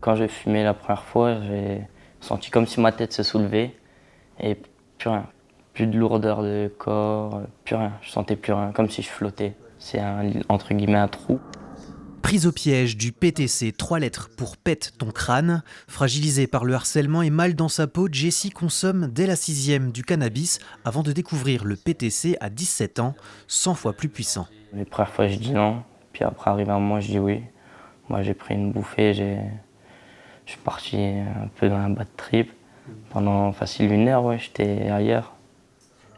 Quand j'ai fumé la première fois, j'ai senti comme si ma tête se soulevait et plus rien. Plus de lourdeur de corps, plus rien. Je sentais plus rien, comme si je flottais. C'est entre guillemets un trou. Prise au piège du PTC, 3 lettres pour pète ton crâne. Fragilisée par le harcèlement et mal dans sa peau, Jessie consomme dès la 6e du cannabis avant de découvrir le PTC à 17 ans, 100 fois plus puissant. Les premières fois, je dis non. Puis après, arrivé un moment, je dis oui. Moi, j'ai pris une bouffée, je suis parti un peu dans un bad trip. Pendant facile 1 heure, ouais, j'étais ailleurs.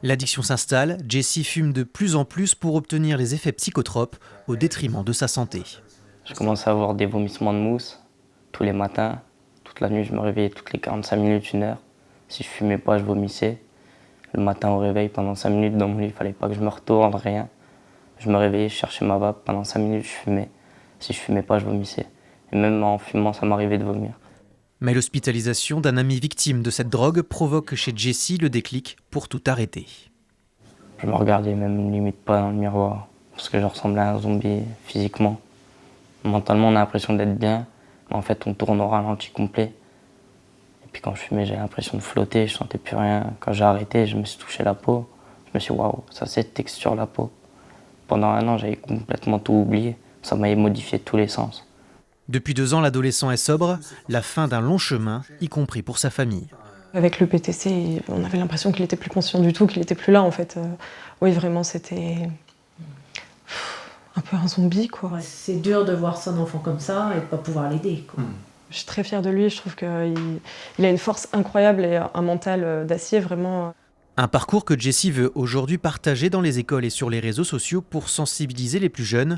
L'addiction s'installe, Jessie fume de plus en plus pour obtenir les effets psychotropes au détriment de sa santé. Je commençais à avoir des vomissements de mousse tous les matins. Toute la nuit, je me réveillais toutes les 45 minutes, 1 heure. Si je fumais pas, je vomissais. Le matin au réveil, pendant 5 minutes dans mon lit, il fallait pas que je me retourne, rien. Je me réveillais, je cherchais ma vape. Pendant 5 minutes, je fumais. Si je fumais pas, je vomissais. Et même en fumant, ça m'arrivait de vomir. Mais l'hospitalisation d'un ami victime de cette drogue provoque chez Jessie le déclic pour tout arrêter. Je me regardais même limite pas dans le miroir, parce que je ressemblais à un zombie physiquement. Mentalement, on a l'impression d'être bien, mais en fait, on tourne au ralenti complet. Et puis quand je fumais, j'avais l'impression de flotter, je sentais plus rien. Quand j'ai arrêté, je me suis touché la peau. Je me suis dit, waouh, ça c'est texture la peau. Pendant 1 an, j'avais complètement tout oublié. Ça m'avait modifié tous les sens. Depuis 2 ans, l'adolescent est sobre, la fin d'un long chemin, y compris pour sa famille. Avec le PTC, on avait l'impression qu'il était plus conscient du tout, qu'il était plus là en fait. Oui, vraiment, c'était un peu un zombie, quoi. Ouais, c'est dur de voir son enfant comme ça et de pas pouvoir l'aider, quoi. Je suis très fière de lui, je trouve qu'il a une force incroyable et un mental d'acier, vraiment. Un parcours que Jessie veut aujourd'hui partager dans les écoles et sur les réseaux sociaux pour sensibiliser les plus jeunes